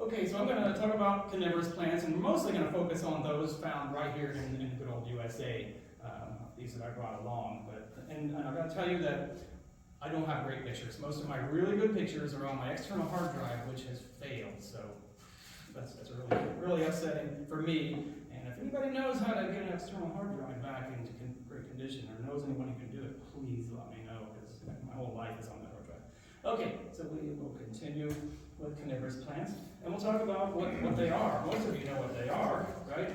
Okay, so I'm going to talk about carnivorous plants, and we're mostly going to focus on those found right here in the good old USA, these that I brought along. And I got to tell you that I don't have great pictures. Most of my really good pictures are on my external hard drive, which has failed. So that's really upsetting for me. And if anybody knows how to get an external hard drive back into great condition, or knows anyone who can do it, please let me know, because my whole life is on that hard drive. Okay, so we will continue with carnivorous plants, and we'll talk about what they are. Most of you know what they are, right?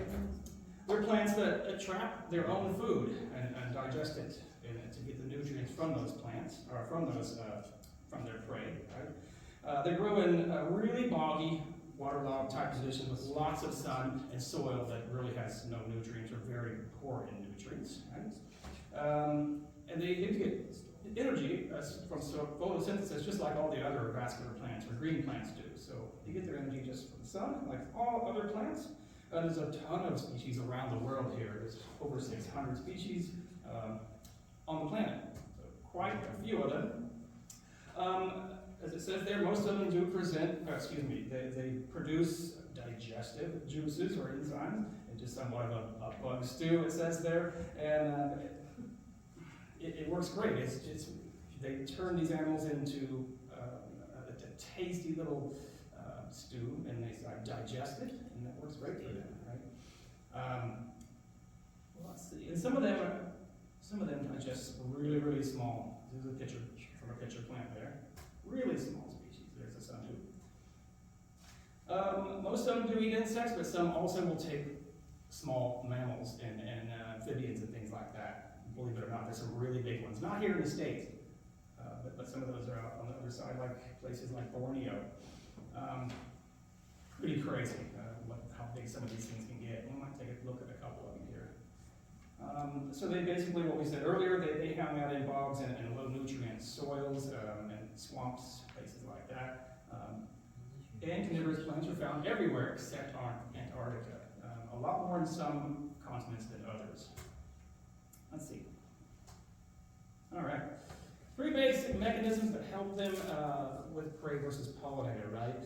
They're plants that trap their own food and digest it to get the nutrients from those plants, or from their prey, right? They grow in really boggy, waterlogged type positions with lots of sun and soil that really has no nutrients or very poor in nutrients, right? And they get energy from photosynthesis just like all the other vascular plants or green plants do. So they get their energy just from the sun, like all other plants. There's a ton of species around the world here. There's over 600 species on the planet, so quite a few of them. As it says there, most of them do they produce digestive juices or enzymes into somewhat of a bug stew, it says there, and it works great. They turn these animals into a tasty little stew, and they digest it, and that works great for them, right? Let's see. And some of them digest really, really small. This is a picture from a pitcher plant there. Really small species. There's a sun too. Most of them do eat insects, but some also will take small mammals and amphibians and things like that. Believe it or not, there's some really big ones. Not here in the States, but some of those are out on the other side, like places like Borneo. Pretty crazy how big some of these things can get. We might take a look at a couple of them here. So they basically, what we said earlier, they hang out in bogs and low nutrient soils and swamps, places like that. And carnivorous plants are found everywhere except on Antarctica. A lot more in some continents than others. Let's see. All right. Three basic mechanisms that help them with prey versus pollinator, right?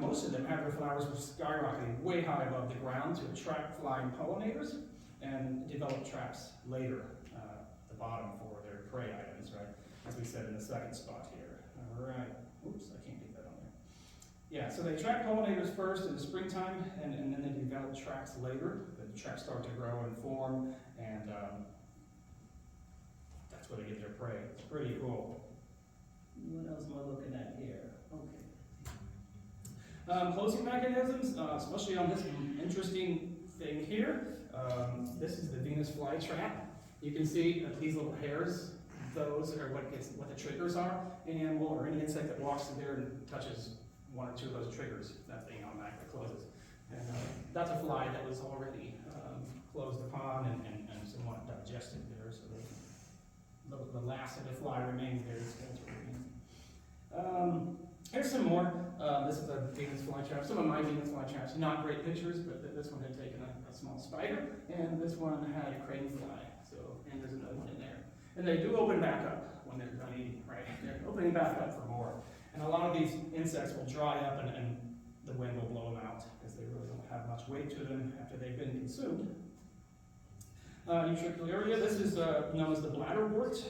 Most of them have their flowers skyrocketing way high above the ground to attract flying pollinators and develop traps later at the bottom for their prey items, right? As we said in the second spot here. All right. Oops, I can't get that on there. Yeah, so they attract pollinators first in the springtime, and then they develop traps later. The traps start to grow and form, and that's where they get their prey. It's pretty cool. What else am I looking at here? Okay. Closing mechanisms, especially on this interesting thing here. This is the Venus flytrap. You can see that these little hairs, those are what the triggers are. Any animal or any insect that walks through there and touches one or two of those triggers, that thing automatically closes. And that's a fly that was already closed upon and somewhat digested there, so the last of the fly remains there. Here's some more. This is a Venus flytrap. Some of my Venus flytraps, not great pictures, but this one had taken a small spider, and this one had a crane fly. So, and there's another one in there. And they do open back up when they're done eating, right? They're opening back up for more. And a lot of these insects will dry up and the wind will blow them out because they really don't have much weight to them after they've been consumed. Utricularia, this is known as the bladderwort.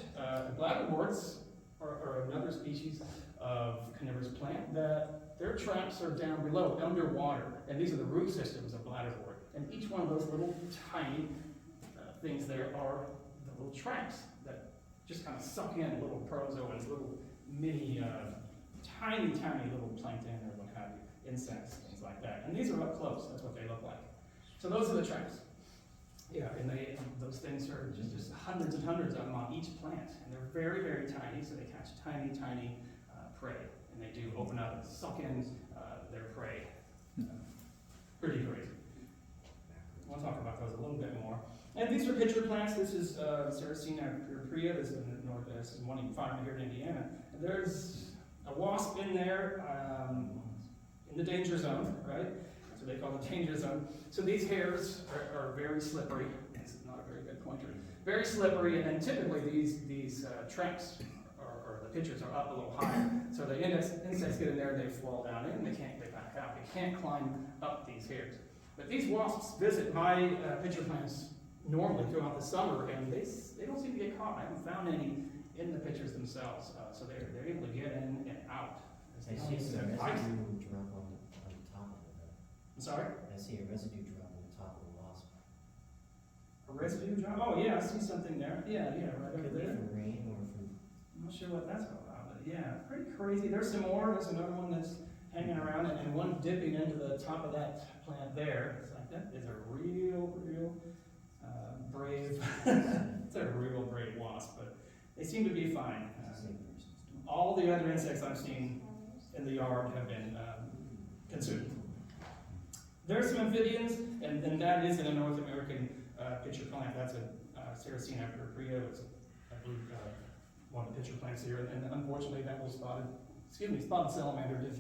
Bladderworts are another species of carnivorous plant that their traps are down below, underwater. And these are the root systems of bladderwort. And each one of those little tiny things there are the little traps that just kind of suck in little protozoans, little mini, tiny little plankton or what have you, insects, things like that. And these are up close, that's what they look like. So those are the traps. Yeah, and those things are just hundreds and hundreds of them on each plant. And they're very, very tiny, so they catch tiny prey. And they do open up and suck in their prey. Pretty crazy. We'll talk about those a little bit more. And these are pitcher plants. This is Sarracenia purpurea. This is in the northwest. This is one you can find here in Indiana. And there's a wasp in there in the danger zone, right? That's what they call the danger zone. So these hairs are very slippery. This is not a very good pointer. Very slippery, and typically these traps, or the pitchers are up a little higher. So the insects get in there, they fall down in, they can't get back out. They can't climb up these hairs. But these wasps visit my pitcher plants normally throughout the summer, and they don't seem to get caught. I haven't found any in the pitchers themselves, so they're able to get in and out. I see some residue drop on the top of it. I'm sorry? I see a residue drop on the top of the wasp. A residue drop? Oh yeah, I see something there. Yeah, right over Could be there. from rain or from. I'm not sure what that's all about, but yeah, pretty crazy. There's some more. There's another one that's hanging around, and one dipping into the top of that plant there. It's like, that is a real brave, it's a real brave wasp, but they seem to be fine. All the other insects I've seen in the yard have been consumed. There's some amphibians, and that is in a North American pitcher plant. That's a Saracena herpetological. It's, I believe, one of the pitcher plants here, and unfortunately that was spotted salamander did.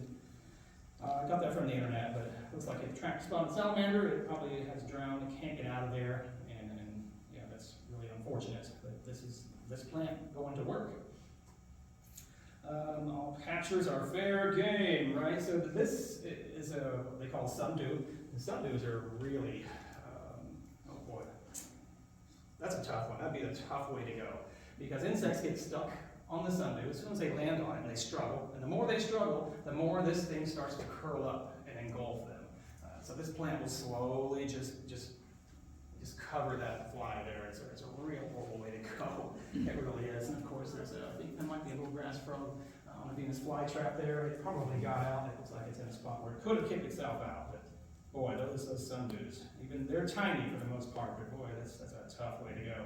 I got that from the internet, but it looks like it trapped spotted salamander. It probably has drowned. It can't get out of there, and yeah, that's really unfortunate. But this plant going to work. All captures are fair game, right? So this is what they call sundew. And sundews are really, oh boy, that's a tough one. That'd be a tough way to go, because insects get stuck on the sundew as soon as they land on it, and they struggle. And the more they struggle, the more this thing starts to curl up and engulf them. So this plant will slowly just cover that fly there. It's a real horrible way to go. It really is. And of course, there might be a little grass frog on a Venus flytrap there. It probably got out. It looks like it's in a spot where it could have kicked itself out. But boy, those sundews, even they're tiny for the most part, but boy, that's a tough way to go.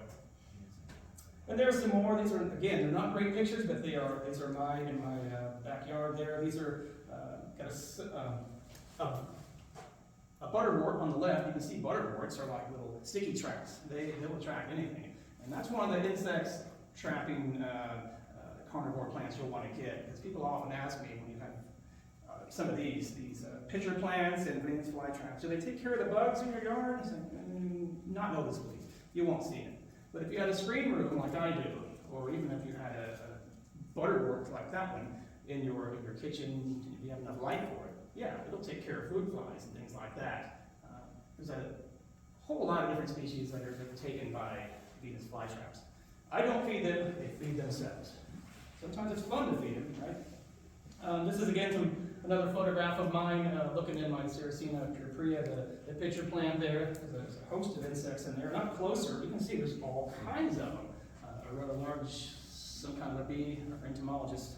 And there's some more. These are, again, they're not great pictures, but these are in my backyard there. These are got a butterwort on the left. You can see butterworts are like little sticky traps. They'll attract anything. And that's one of the insects trapping carnivore plants you'll want to get. Because people often ask me when you have some of these pitcher plants and Venus flytraps, do they take care of the bugs in your yard? I say, not noticeably. You won't see it. But if you had a screen room like I do, or even if you had a butterwort like that one in your kitchen, if you have enough light for it, yeah, it'll take care of fruit flies and things like that. There's a whole lot of different species that are taken by Venus flytraps. I don't feed them, they feed themselves. Sometimes it's fun to feed them, right? This is again another photograph of mine looking in my Saracena herpetological, the pitcher plant there. There's a host of insects in there. Not closer, you can see there's all kinds of them. A rather large, some kind of a bee, our entomologist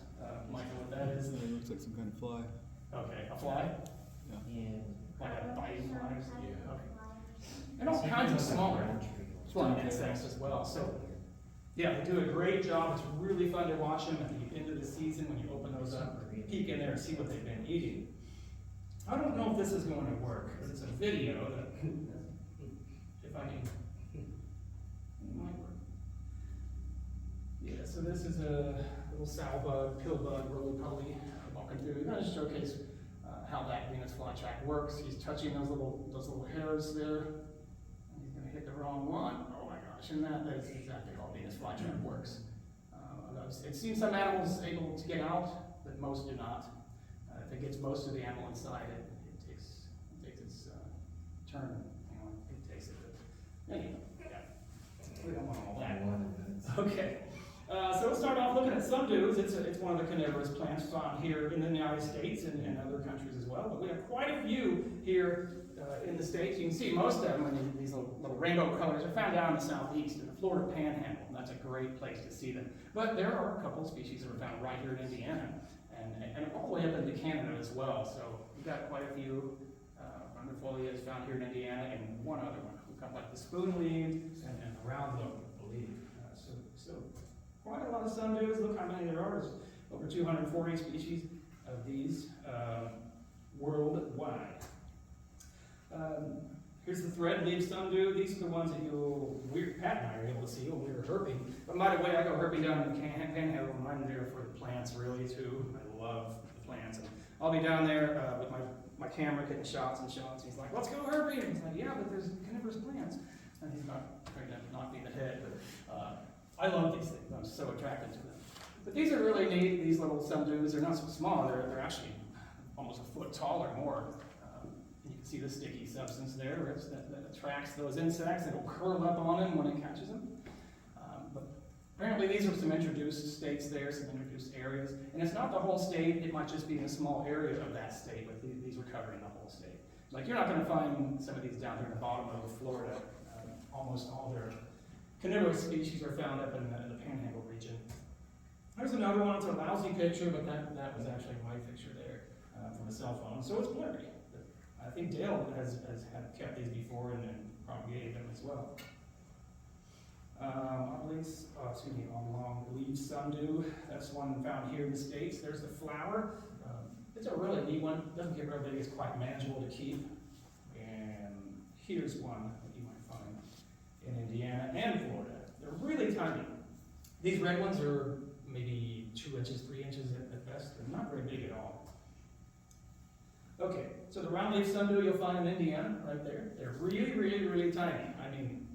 might know what that is. It looks like some kind of fly. Okay, a fly? Yeah. Like a biting fly? Yeah. Okay. And all kinds of smaller insects as well. So, yeah, they do a great job. It's really fun to watch them at the end of the season when you open those up, peek in there and see what they've been eating. I don't know if this is going to work, because it's a video that, if I can, it might work. Yeah, so this is a little sow bug, pill bug, where we'll probably walking through. We're going to showcase how that Venus flytrap works. He's touching those little hairs there, and he's going to hit the wrong one. Oh my gosh, and that's exactly how Venus flytrap works. It seems some animals able to get out, but most do not. If it gets most of the animal inside, it takes its turn. It takes it. But anyway, yeah, we don't want all that. Okay. So we'll start off looking at sundews. It's one of the carnivorous plants found here in the United States and other countries as well. But we have quite a few here in the States. You can see most of them in these little rainbow colors are found down in the southeast in the Florida Panhandle. That's a great place to see them. But there are a couple of species that are found right here in Indiana and all the way up into Canada as well. So we've got quite a few Carnivorous is found here in Indiana and one other one. We've got like the spoon-leaved and the round-lobe, I believe. So quite a lot of sundews. Look how many there are. There's over 240 species of these worldwide. Here's the thread-leaf sundew. These are the ones that Pat and I are able to see when we were herping. But by the way, I go herping down in the Panhandle, and I'm there for the plants really too. I love the plants. And I'll be down there with my camera getting shots and shots. He's like, let's go herping. And he's like, yeah, but there's carnivorous plants. And he's not trying to knock me in the head, but I love these things. I'm so attracted to them. But these are really neat, these little sundews. They're not so small, they're actually almost a foot tall or more. You can see the sticky substance there that attracts those insects. It'll curl up on them when it catches them. But apparently these are some introduced states there, some introduced areas. And it's not the whole state, it might just be in a small area of that state, but these are covering the whole state. Like you're not going to find some of these down here in the bottom of Florida. Almost all their carnivorous species are found up in the Panhandle region. There's another one. It's a lousy picture, but that was actually my picture there from a cell phone, so it's blurry. But I think Dale has kept these before and propagated them as well. Long leaf sundew. That's one found here in the States. There's the flower. It's a really neat one. Doesn't get real big. It's quite manageable to keep. And here's one that you might find in Indiana and Florida. They're really tiny. These red ones are maybe 2 inches, 3 inches at best. They're not very big at all. Okay, so the round leaf sundew you'll find in Indiana, right there. They're really, really, really tiny. I mean,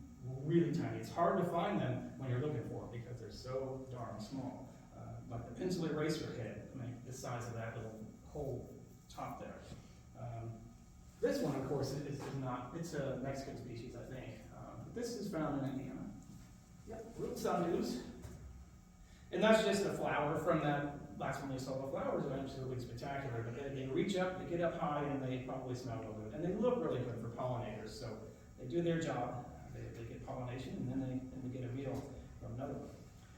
really tiny. It's hard to find them when you're looking for them because they're so darn small. Like the pencil eraser head, the size of that little whole top there. This one, of course, is not. It's a Mexican species, I think. This is found in Indiana. Yep, root sundews. And that's just a flower from that last one you saw. The flowers are absolutely spectacular, but they reach up, they get up high, and they probably smell real good. And they look really good for pollinators, so they do their job. They get pollination, and then they get a meal from another one.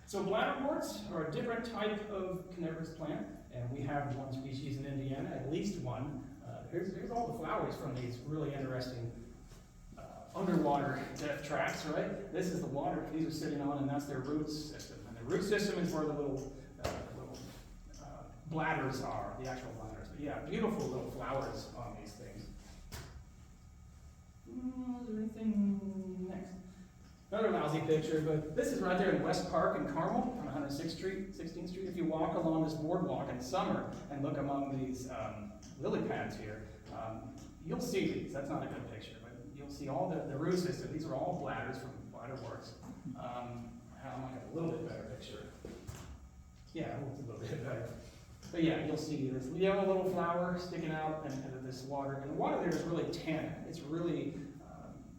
So bladderworts are a different type of carnivorous plant, and we have one species in Indiana, at least one. Here's all the flowers from these really interesting underwater death traps, right? This is the water these are sitting on, and that's their root system. And the root system is where the little bladders are, the actual bladders. But yeah, beautiful little flowers on these things. Is there anything next? Another lousy picture, but this is right there in West Park in Carmel on 106th Street, 16th Street. If you walk along this boardwalk in summer and look among these lily pads here, you'll see these. That's not a good picture, but you'll see all the root system. These are all bladders from bladderworts. I might get a little bit better picture. Yeah, it's a little bit better. But yeah, you'll see this yellow little flower sticking out into this water. And the water there is really tannin. It's really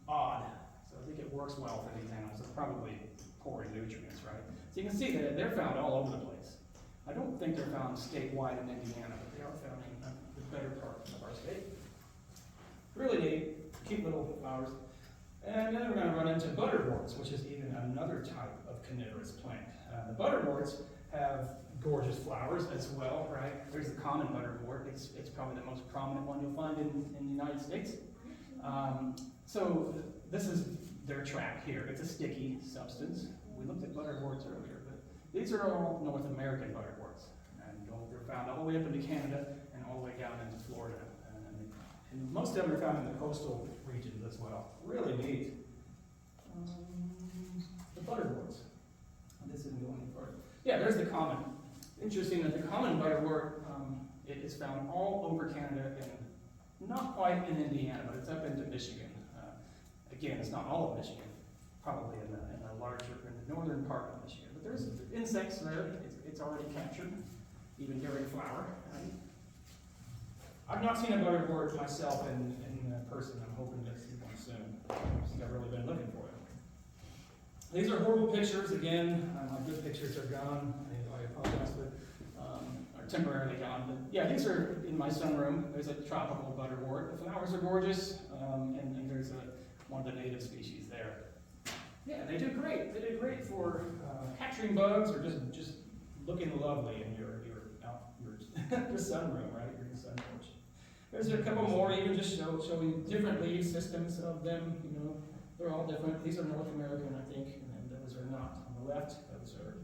odd. So I think it works well for these animals. It's probably poor in nutrients, right? So you can see that they're found all over the place. I don't think they're found statewide in Indiana, but they are found in the better part of our state. Really neat, cute little flowers. And then we're going to run into butterworts, which is even another type of carnivorous plant. The butterworts have gorgeous flowers as well, right? There's the common butterwort. It's probably the most prominent one you'll find in the United States. So this is their trap here. It's a sticky substance. We looked at butterworts earlier, but these are all North American butterworts. And they're found all the way up into Canada and all the way down into Florida. And most of them are found in the coastal regions as well. Really neat. The butterworts. This isn't going any further. Yeah, there's the common. Interesting that the common butterwort it is found all over Canada and not quite in Indiana, but it's up into Michigan. Again, it's not all of Michigan, probably in the northern part of Michigan. But there's insects there. It's already captured, even during flower. Right? I've not seen a butterwort myself in person. I'm hoping to see one soon. I've really been looking for it. These are horrible pictures. Again, my good pictures are gone. I apologize, but are temporarily gone. But yeah, these are in my sunroom. There's a tropical butterwort. The flowers are gorgeous, and there's one of the native species there. Yeah, they do great. They do great for capturing bugs or just looking lovely in your sunroom, right? Your sun porch. There's a couple more, even just showing different leaf systems of them. You know, they're all different. These are North American, I think, and those are not. On the left, those are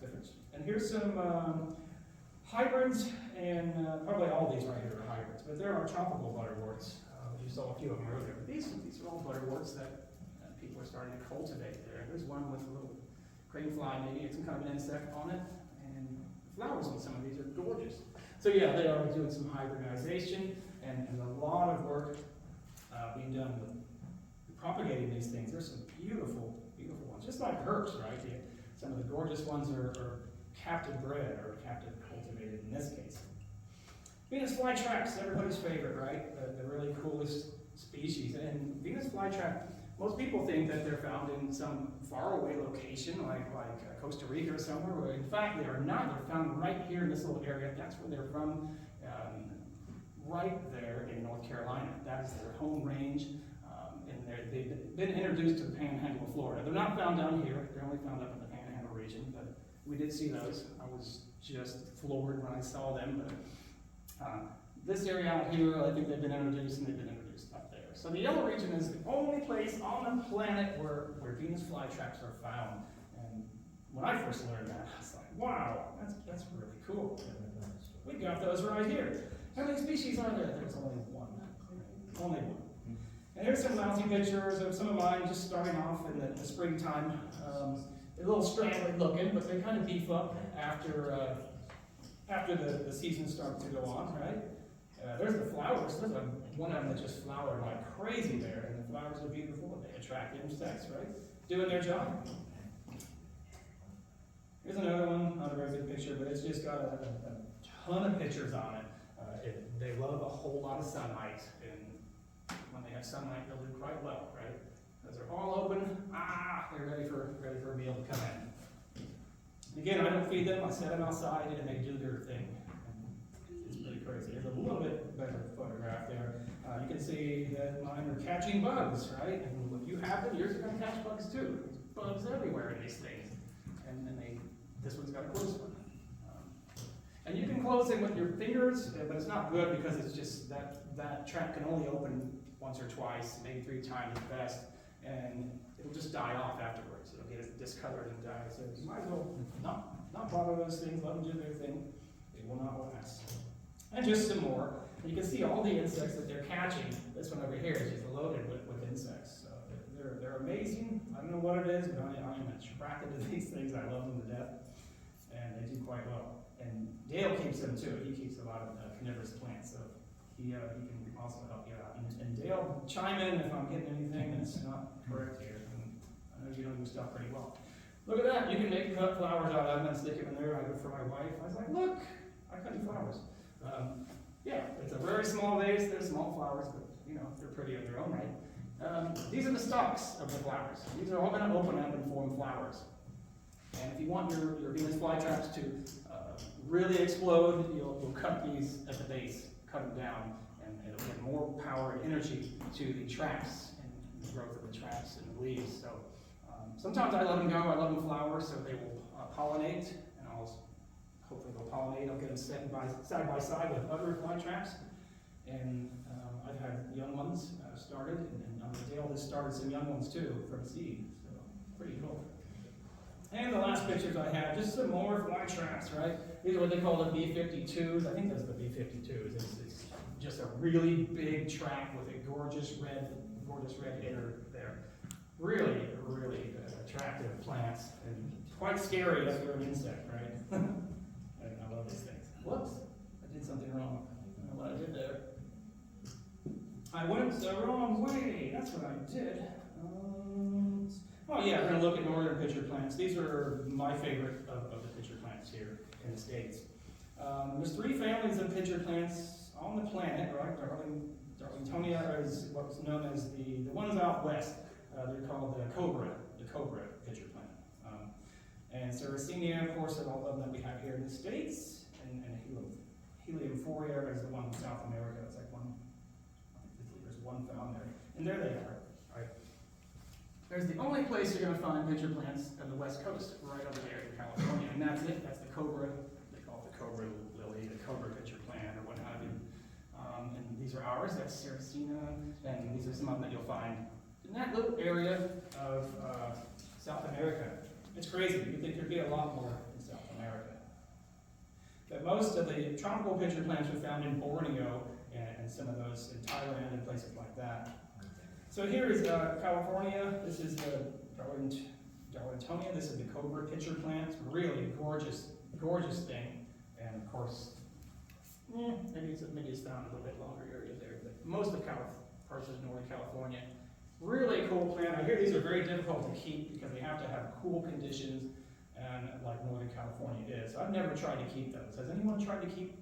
different. And here's some hybrids, and probably all these right here are hybrids, but there are tropical butterworts. You saw a few of them earlier. But these are all butterworts that people are starting to cultivate there. There's one with a little crane fly, maybe it's some kind of an insect on it, and the flowers on some of these are gorgeous. So yeah, they are doing some hybridization and a lot of work being done with propagating these things. There's some beautiful, beautiful ones, just like herbs, right? Some of the gorgeous ones are captive bred or captive cultivated in this case. Venus flytraps, everybody's favorite, right? The really coolest species. And Venus flytrap, most people think that they're found in some faraway location like Costa Rica or somewhere, where in fact they are not. They're found right here in this little area. That's where they're from, right there in North Carolina. That is their home range. And they've been introduced to the Panhandle of Florida. They're not found down here. They're only found up in the Panhandle region, but we did see those. I was just floored when I saw them. But this area out here, I think they've been introduced, and they've been introduced up there. So the yellow region is the only place on the planet where Venus flytraps are found. And when I first learned that, I was like, wow, that's really cool. We got those right here. How many species are there? There's only one. Only one. And here's some lousy pictures of some of mine just starting off in the springtime. They're a little straggly looking, but they kind of beef up after the season starts to go on, right? There's the flowers. There's one of them that just flowered like crazy there, and the flowers are beautiful. They attract insects, right? Doing their job. Here's another one, not a very good picture, but it's just got a ton of pictures on it. They love a whole lot of sunlight, and when they have sunlight, they'll do quite well, right? Because they're all open, they're ready for a meal to come in. Again, I don't feed them, I set them outside, and they do their thing. It's pretty crazy. There's a little bit better photograph there. You can see that mine are catching bugs, right? And if you have them, yours are going to catch bugs too. There's bugs everywhere in these things. And this one's got a closed one. And you can close it with your fingers, but it's not good because it's just that trap can only open once or twice, maybe 3 times at best, and it'll just die off afterwards. It'll get discolored and die. So you might as well not bother those things, let them do their thing. It will not last. And just some more. You can see all the insects that they're catching. This one over here is just loaded with insects. So they're amazing. I don't know what it is, but I am attracted to these things. I love them to death, and they do quite well. And Dale keeps them too. He keeps a lot of carnivorous plants, so he can also help you out. And Dale, chime in if I'm getting anything that's not correct here. And I know you know your stuff pretty well. Look at that. You can make cut flowers out of them and stick them in there. I do it for my wife. I was like, look, I cut you flowers. Yeah, it's a very small vase. They're small flowers, but you know they're pretty in their own right. These are the stalks of the flowers. These are all going to open up and form flowers. And if you want your Venus flytraps to really explode, you'll cut these at the base, cut them down, and it'll give more power and energy to the traps and the growth of the traps and the leaves. So sometimes I let them go. I let them flower so they will pollinate, and hopefully they'll pollinate. I'll get them side by side with other flytraps, and I've had young ones started, and Dale has started some young ones too from seed. So pretty cool. And the last pictures I have, just some more flytraps, right? These are what they call the B-52s. I think those are the B-52s. It's just a really big trap with a gorgeous red inner there. Really, really attractive plants, and quite scary if you're an insect, right? I love these things. Whoops, I did something wrong. I don't know what I did there. I went the wrong way. That's what I did. Oh yeah, we're going to look at northern pitcher plants. These are my favorite of the pitcher plants here in the States. There's 3 families of pitcher plants on the planet, right? Darlingtonia is what's known as the ones out west. They're called the cobra pitcher plant. And Sarracenia, of course, are all of them that we have here in the States. And Heliumphoria is the one in South America. It's like there's one found there. And there they are. There's the only place you're going to find pitcher plants on the west coast, right over there in California, and that's it. That's the cobra. They call it the cobra lily, the cobra pitcher plant, or what have you. And these are ours. That's Sarracenia, and these are some of them that you'll find in that little area of South America. It's crazy. You'd think there'd be a lot more in South America. But most of the tropical pitcher plants are found in Borneo and some of those in Thailand and places like that. So here is California. This is the Darlingtonia. This is the cobra pitcher plant. Really gorgeous, gorgeous thing. And of course, maybe it's found in a little bit longer area there. But most of parts of Northern California. Really cool plant. I hear these are very difficult to keep because they have to have cool conditions and like Northern California is. I've never tried to keep those. Has anyone tried to keep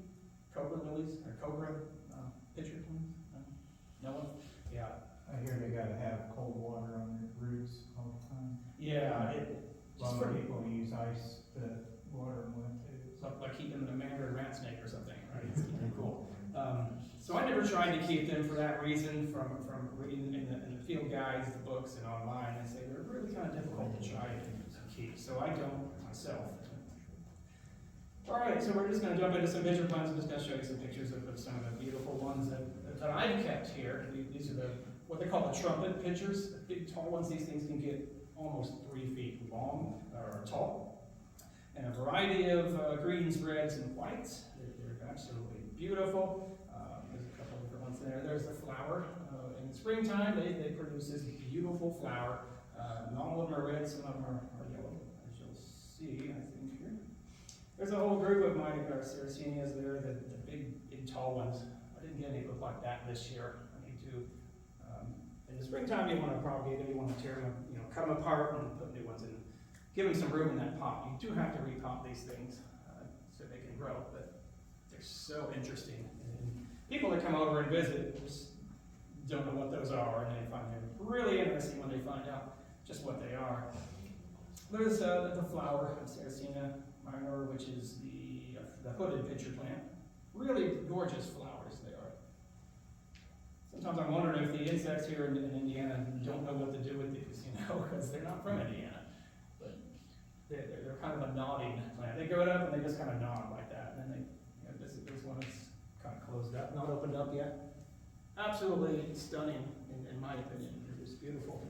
cobra lilies or cobra pitcher plants? No one? Yeah. I hear they gotta have cold water on their roots all the time. Yeah, A lot of people use ice to water them with too. So like keep them in a mandarin rat snake or something, right? It's kind of cool. So I never tried to keep them for that reason. From reading in the field guides, the books, and online, they say they're really kind of difficult to try to keep. So I don't myself. All right, so we're just going to jump into some picture plants. I'm just going to show you some pictures of some of the beautiful ones that I've kept here. These are what they call the trumpet pitchers. The big tall ones. These things can get almost 3 feet long or tall. And a variety of greens, reds, and whites. They're absolutely beautiful. There's a couple different ones there. There's the flower. In the springtime, they produce this beautiful flower. Not all of them are red, some of them are yellow, as you'll see, I think, here. There's a whole group of my Sarracenias there, the big tall ones. I didn't get any that look like that this year. I need to. In the springtime, you want to propagate them, you want to tear them, cut them apart and put new ones in. Give them some room in that pot. You do have to repot these things so they can grow, but they're so interesting. And people that come over and visit just don't know what those are, and they find them really interesting when they find out just what they are. There's the flower of Sarracenia minor, which is the hooded pitcher plant. Really gorgeous flowers they are. Sometimes I'm wondering if the insects here in Indiana don't know what to do with these, because they're not from Indiana. But they're kind of a nodding plant. They grow it up and they just kind of nod like that. And then this one is kind of closed up, not opened up yet. Absolutely stunning, in my opinion. They're just beautiful.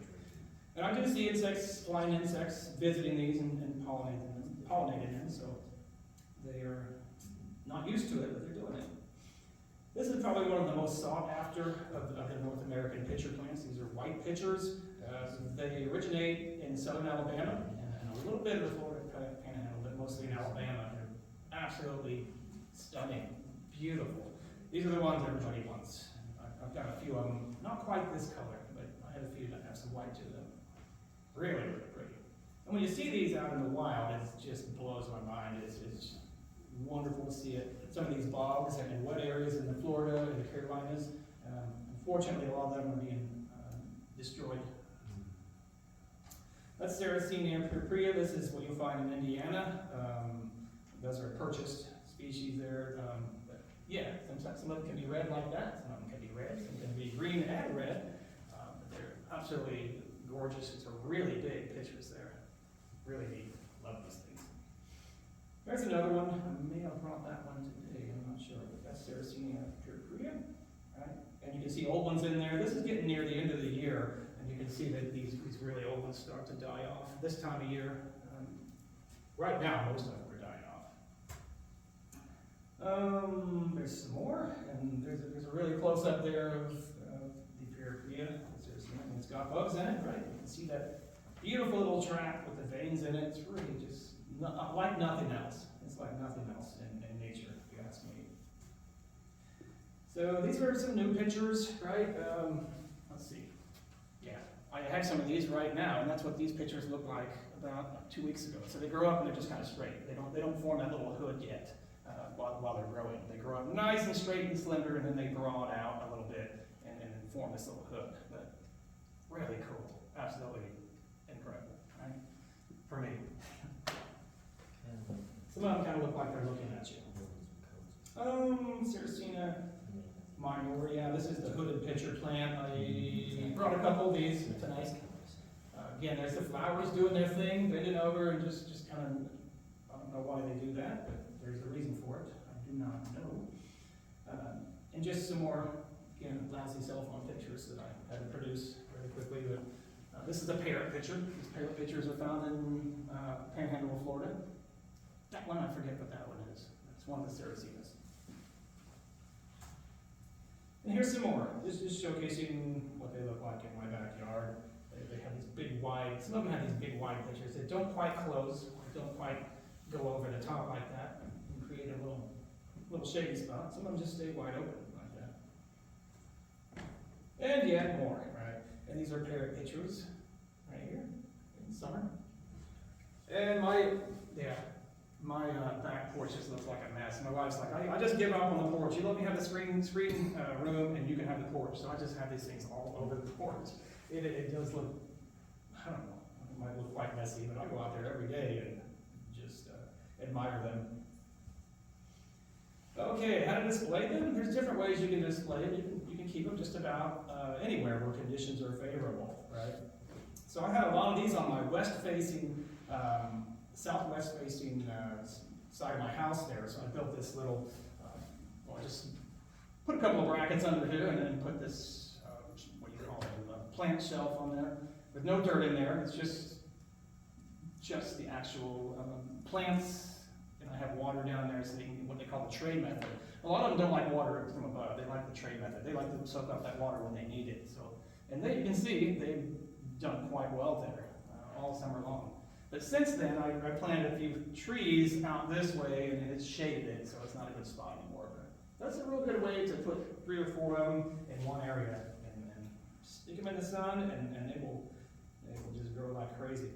And I do see insects, flying insects, visiting these and pollinating them, so they are not used to it, but they're doing it. This is probably one of the most sought after of the North American pitcher plants. These are white pitchers. They originate in southern Alabama and a little bit of the Florida Panhandle, but mostly in Alabama. They're absolutely stunning, beautiful. These are the ones everybody wants. I've got a few of them, not quite this color, but I have a few that have some white to them. Really, really pretty. And when you see these out in the wild, it just blows my mind. It's wonderful to see it. Some of these bogs and in wet areas in the Florida and the Carolinas, unfortunately, a lot of them are being destroyed. That's Sarracenia purpurea. This is what you'll find in Indiana. Those are purchased species there. But yeah, sometimes some of them can be red like that. Some of them can be red. Some can be green and red. But they're absolutely gorgeous. It's a really big pitchers there. Really neat. Love these things. There's another one. I may have brought that one today. I'm not sure. But that's Sarracenia purpurea. Right? And you can see old ones in there. This is getting near the end of the year. And you can see that these really old ones start to die off this time of year. Right now, most of them are dying off. There's some more, and there's a really close up there of the purpurea. It's got bugs in it, right? You can see that beautiful little track with the veins in it. It's really just like nothing else. It's like nothing else in nature, if you ask me. So these are some new pictures, right? Let's see. Yeah, I have some of these right now, and that's what these pictures look like about 2 weeks ago. So they grow up and they're just kind of straight. They don't form that little hood yet while they're growing. They grow up nice and straight and slender, and then they broad out a little bit and form this little hood. But really cool, absolutely incredible, right? For me. Some of them kind of look like they're looking at you. Sarracenia minor, yeah, this is the hooded pitcher plant. I brought a couple of these tonight. Again, there's the flowers doing their thing, bending over and just kind of, I don't know why they do that, but there's a reason for it. I do not know. And just some more, again, lousy cell phone pictures that I had to produce very quickly. But this is a parrot pitcher. These parrot pitchers are found in Panhandle, Florida. That one, I forget what that one is. It's one of the Sarracenas. And here's some more. This is showcasing what they look like in my backyard. They have these big wide, some of them have these big wide pitchers that don't quite close, don't quite go over the top like that and create a little shady spot. Some of them just stay wide open like that. And yet more, right? And these are parrot pitchers right here in summer. And my back porch just looks like a mess. My wife's like, I just give up on the porch. You let me have the screen room and you can have the porch. So I just have these things all over the porch. It does look, I don't know, it might look quite messy, but I go out there every day and just admire them. Okay, how to display them? There's different ways you can display it. You can keep them just about anywhere where conditions are favorable, right? So I have a lot of these on my west-facing, southwest-facing side of my house there. So I built this little, well, I just put a couple of brackets under here and then put this, what do you call it, a plant shelf on there with no dirt in there. It's just the actual plants. And I have water down there, so they can, what they call the tray method. A lot of them don't like water from above. They like the tray method. They like to soak up that water when they need it. So, and you can see they've done quite well there all summer long. But since then, I planted a few trees out this way, and it's shaded it, so it's not a good spot anymore. But that's a real good way to put 3 or 4 of them in one area and stick them in the sun, and they will just grow like crazy.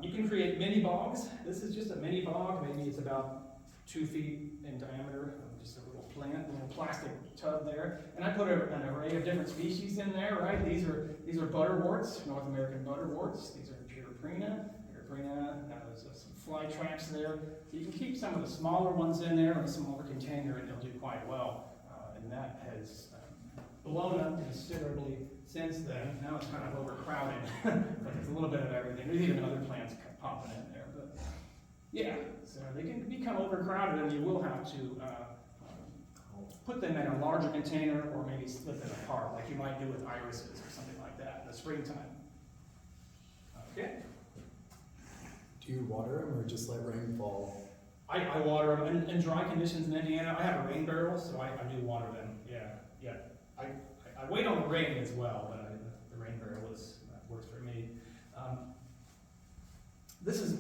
You can create mini bogs. This is just a mini bog. Maybe it's about 2 feet in diameter. Just a little plant, a little plastic tub there. And I put an array of different species in there, right? These are butterworts, North American butterworts. These are purpurina. There's some flytraps there. So you can keep some of the smaller ones in there in a smaller container, and they'll do quite well. And that has blown up considerably since then. Now it's kind of overcrowded, but it's a little bit of everything. There's even other plants popping in there, but yeah, so they can become overcrowded, and you will have to put them in a larger container or maybe split them apart, like you might do with irises or something like that in the springtime. Okay. Do you water them or just let rain fall? I water them in dry conditions in Indiana. I have a rain barrel, so I do water them. Yeah. I wait on the rain as well, but the rain barrel works for me. This is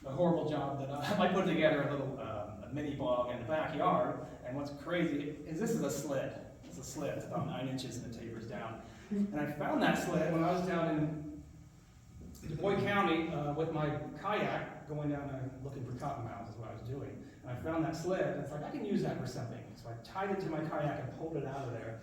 a horrible job that I put together a little a mini bog in the backyard, and what's crazy is this is a sled. It's a sled. It's about 9 inches and it tapers down. And I found that sled when I was down in DuPage County with my kayak going down there looking for cottonmouths is what I was doing. And I found that sled, and it's like, I can use that for something. So I tied it to my kayak and pulled it out of there,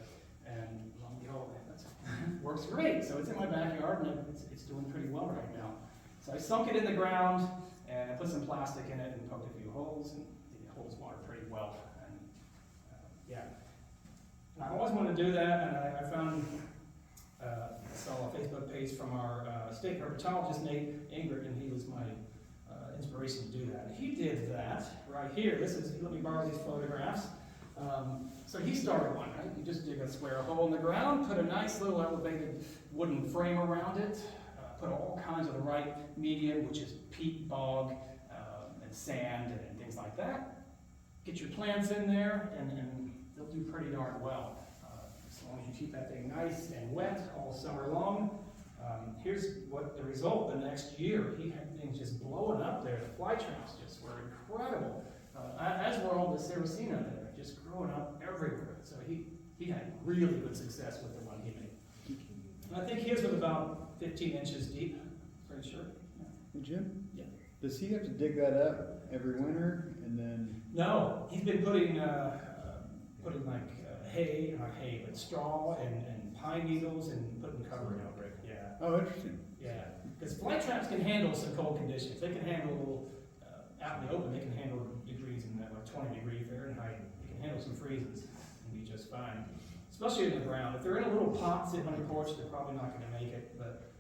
and lo and behold, that works great. So it's in my backyard, and it's doing pretty well right now. So I sunk it in the ground, and I put some plastic in it and poked a few holes, and it holds water pretty well. And yeah, and I always wanted to do that, and I found, saw a Facebook page from our state herpetologist, Nate Ingrid, and he was my inspiration to do that. He did that right here. He let me borrow these photographs. So he started one, right? You just dig a square hole in the ground, put a nice little elevated wooden frame around it, put all kinds of the right medium, which is peat, bog, and sand, and things like that. Get your plants in there, and they'll do pretty darn well. As long as you keep that thing nice and wet all summer long. Here's what the result the next year. He had things just blowing up there. The flytraps just were incredible. As were all the Sarracena there, just growing up everywhere. So he had really good success with the one he made. And I think his was about 15 inches deep, pretty sure. Yeah. Hey Jim? Yeah. Does he have to dig that up every winter and then? No, he's been putting like hay, not hay, but straw and pine needles and putting covering over it. Yeah. Oh, interesting. Yeah, because flytraps can handle some cold conditions. They can handle, out in the open, they can handle degrees in like 20-degree Fahrenheit. They can handle some freezes and be just fine, especially in the ground. If they're in a little pot sitting on your porch, they're probably not going to make it, but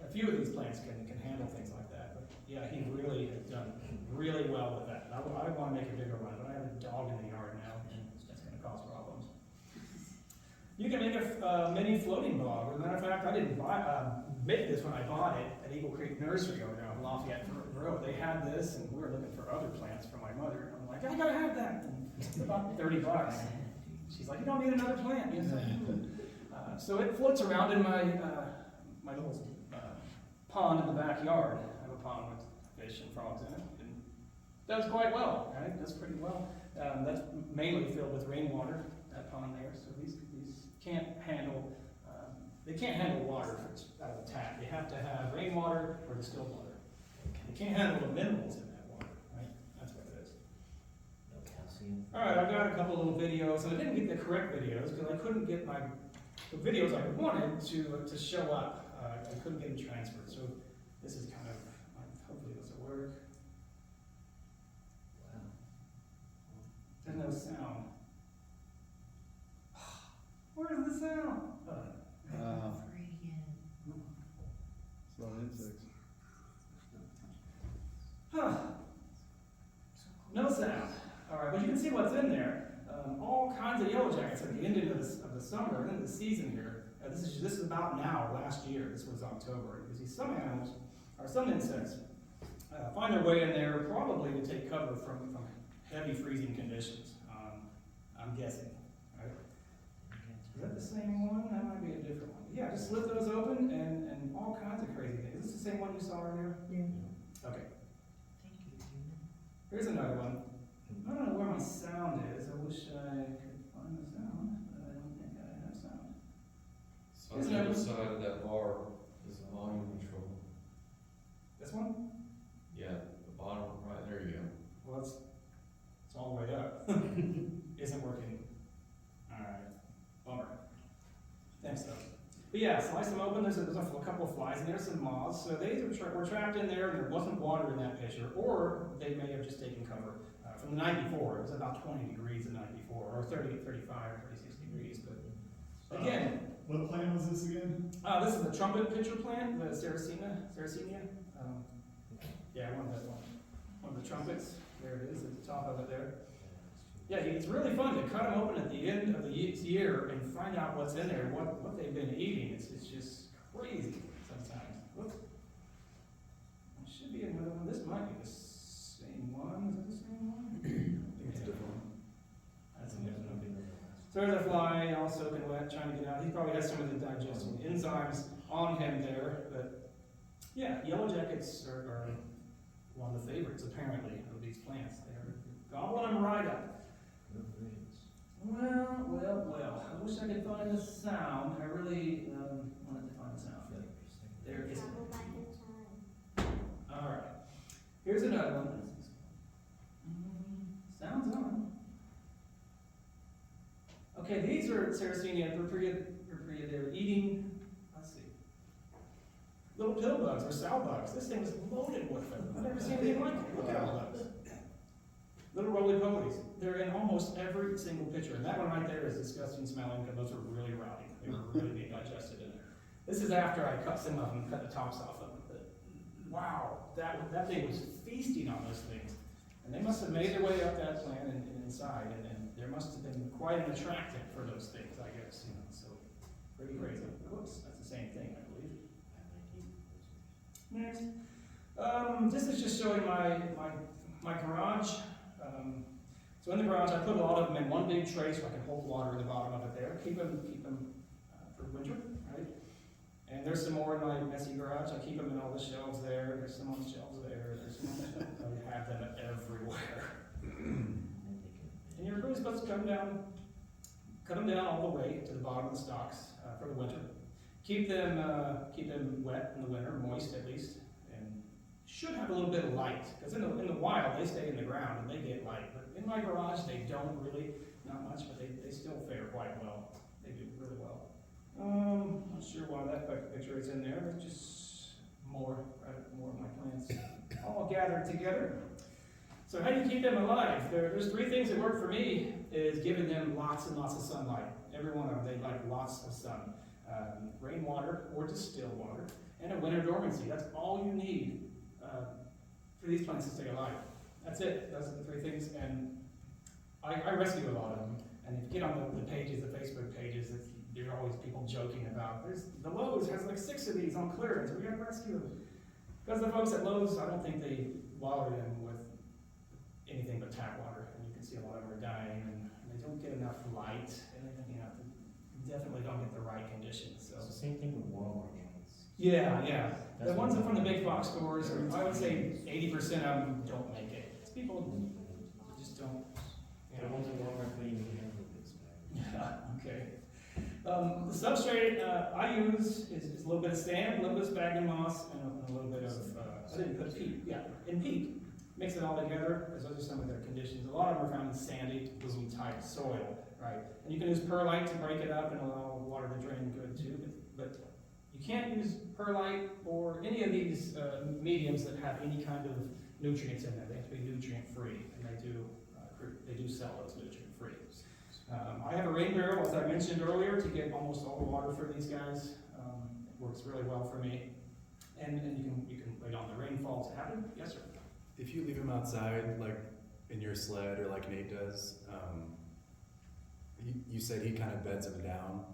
a few of these plants can handle things like that. But yeah, he really has done really well with that. I want to make a bigger one, but I have a dog in the yard now, and that's going to cause problems. You can make a mini floating bog. As a matter of fact, I didn't make this when I bought it at Eagle Creek Nursery over there on Lafayette Road. They had this, and we were looking for other plants for my mother. I'm like, I gotta have that. And it's about $30. She's like, you don't need another plant. Yes, I do. So it floats around in my my little pond in the backyard. I have a pond with fish and frogs in it, and does quite well. Right, does pretty well. That's mainly filled with rainwater. That pond there. So these can't handle water if it's out of the tap. You have to have rainwater or distilled water. can't handle the minerals in that water, right? That's what it is. No calcium. All right, I've got a couple little videos, and I didn't get the correct videos because I couldn't get the videos I wanted to show up. I couldn't get them transferred, so this is kind of, hopefully this will work. Wow. There's no sound. Where's the sound? Slow insects. Huh. No sound. All right, but you can see what's in there. All kinds of yellow jackets at the end of the summer, end of the season here. This is about now, last year. This was October. You see some animals, or some insects, find their way in there probably to take cover from heavy freezing conditions. I'm guessing. Right? Is that the same one? That might be a different one. Yeah, just slip those open and all kinds of crazy things. Is this the same one you saw earlier? Yeah. Okay. Thank you, human. Here's another one. I don't know where my sound is. I wish I could find the sound, but I don't think I have sound. So on the other side of that bar is the volume control. This one? Yeah, the bottom, right there you go. Well, it's all the way up. Isn't working. Alright, bummer. Thanks though. But yeah, slice them open. There's a couple of flies in there, some moths. So they were trapped in there and there wasn't water in that pitcher, or they may have just taken cover. From the night before, it was about 20 degrees the night before, or 30, 35, or 36 degrees. But again, What plant was this again? this is the trumpet pitcher plant, the Sarracenia. Yeah, one of the trumpets. There it is at the top of it there. Yeah, it's really fun to cut them open at the end of the year and find out what's in there, what they've been eating. It's just crazy sometimes. Whoops. There should be another one. This might be the same one. Is it the same one? I think it's a different one. That's a different one. So there's a fly, all soaking wet, trying to get out. He probably has some of the digesting enzymes on him there, but yeah, yellow jackets are one of the favorites apparently of these plants. They're gobbling them right up. Well, I wish I could find the sound. I really wanted to find the sound. There it is. Alright. Here's another one. Sounds on. Okay, these are Sarracenia purpurea. They're eating, let's see, little pill bugs or sow bugs. This thing is loaded with them. I've never seen anything like it. Look at all those. Little roly-polies. They're in almost every single pitcher. And that one right there is disgusting smelling because those are really rotty. They were really being digested in there. This is after I cut some of them, cut the tops off of them. But wow, that thing was feasting on those things. And they must have made their way up that plant and inside. And there must have been quite an attractant for those things, I guess. So pretty crazy. Whoops, that's the same thing, I believe. Next. This is just showing my garage. So in the garage, I put a lot of them in one big tray so I can hold water in the bottom of it there. Keep them for winter, right? And there's some more in my messy garage. I keep them in all the shelves there. There's some on the shelves there. There's some on the shelves. I have them everywhere. And you're really supposed to cut them down all the way to the bottom of the stalks for the winter. Keep them wet in the winter, moist at least, and should have a little bit of light. Because in the wild, they stay in the ground and they get light. But in my garage, they don't really, not much, but they still fare quite well. They do really well. Not sure why that picture is in there. There's just more of my plants all gathered together. So how do you keep them alive? There's three things that work for me, is giving them lots and lots of sunlight. Every one of them, they like lots of sun. Rainwater or distilled water, and a winter dormancy. That's all you need for these plants to stay alive. That's it. Those are the three things. And I rescue a lot of them. And if you get on the pages, the Facebook pages, there are always people joking about, the Lowe's has like 6 of these on clearance. We got to rescue them. Because the folks at Lowe's, I don't think they water them with anything but tap water. And you can see a lot of them are dying, and they don't get enough light. And they definitely don't get the right conditions. So It's the same thing with Walmart ones. yeah. The That's ones what- from the big box stores, I would say 80% of them don't make it. It's people just don't. The ones in Walmart, we even have this bag. Yeah, okay. The substrate I use is a little bit of sand, a little bit of sphagnum moss, and a little bit of I didn't put peat, yeah, in peat. Mix it all together, because those are some of their conditions. A lot of them are found in sandy, gloomy type soil, right? And you can use perlite to break it up and allow water to drain good too, but you can't use perlite or any of these mediums that have any kind of nutrients in them. They have to be nutrient free, and they do sell those nutrient free. I have a rain barrel, as I mentioned earlier, to get almost all the water for these guys. It works really well for me. And you can wait on the rainfall to happen. Yes, sir. If you leave him outside, like in your sled or like Nate does, you said he kind of beds him down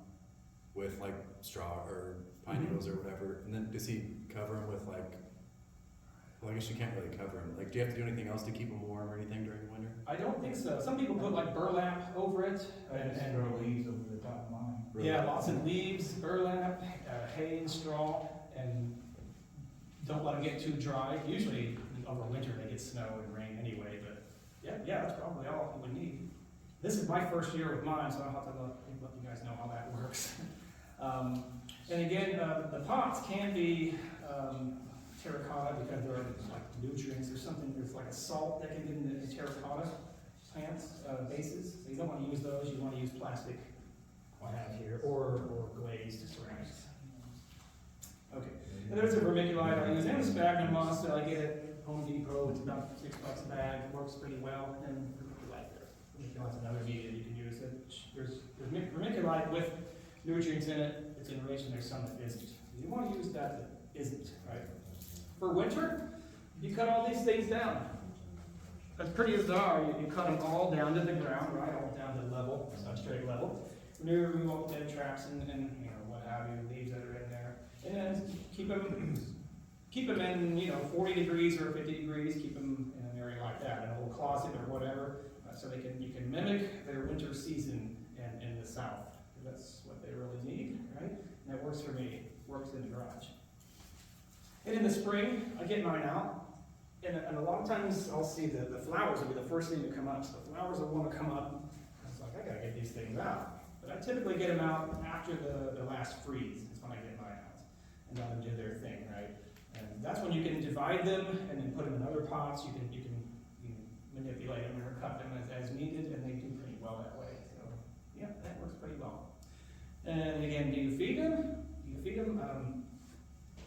with like straw or pine needles or whatever, and then does he cover him with like, well, I guess you can't really cover him. Like, do you have to do anything else to keep him warm or anything during winter? I don't think so. Some people put like burlap over it. I just throw leaves over the top of mine. Really? Yeah, lots of leaves, burlap, hay and straw, and don't let them get too dry. Usually over winter they get snow and rain anyway, but yeah, that's probably all you would need. This is my first year with mine, so I'll have to let you guys know how that works. And again, the pots can be terracotta because there are like nutrients or something. There's like a salt that can get in the terracotta plants bases. So you don't want to use those. You want to use plastic, I have here, or glazed ceramics. Okay, and there's a vermiculite I use, and a sphagnum moss that I get at Home Depot. It's about $6 a bag. It works pretty well. And vermiculite there. Vermiculite's another media you can use. There's vermiculite with nutrients in it. It's in relation. There's some that isn't. You want to use that isn't, right? For winter, you cut all these things down. As pretty as they are, you cut them all down to the ground, right? All down to level, substrate level. Remove all the dead traps and you know what have you, leaves that are in there, and then keep them in 40 degrees or 50 degrees. Keep them in an area like that, in a little closet or whatever, so you can mimic their winter season in the south. That's what they really need, right? And that works for me. Works in the garage. And in the spring, I get mine out, and a lot of times I'll see the flowers will be the first thing to come up. So the flowers will want to come up. It's like, I gotta get these things out. But I typically get them out after the last freeze. That's when I get mine out. And let them do their thing, right? And that's when you can divide them and then put them in other pots. You can manipulate them or cut them as needed, and they do pretty well that way. So yeah, that works pretty well. And again, do you feed them?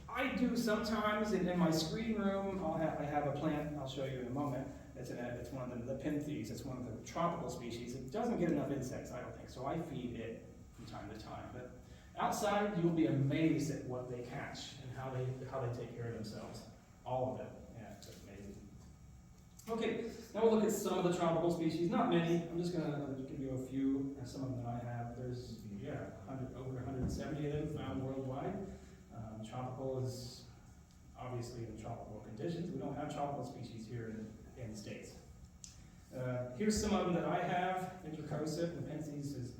I do sometimes in my screen room. I have a plant I'll show you in a moment. It's one of the penthes. It's one of the tropical species. It doesn't get enough insects, I don't think, so I feed it from time to time. But outside, you'll be amazed at what they catch and how they take care of themselves. All of it. Yeah, it's amazing. Okay, now we'll look at some of the tropical species. Not many. I'm just going to give you a few. Some of them that I have. There's over 170 of them found worldwide. Tropical is obviously in tropical conditions. We don't have tropical species here in the States. Here's some of them that I have. Intercosa and Pensies is,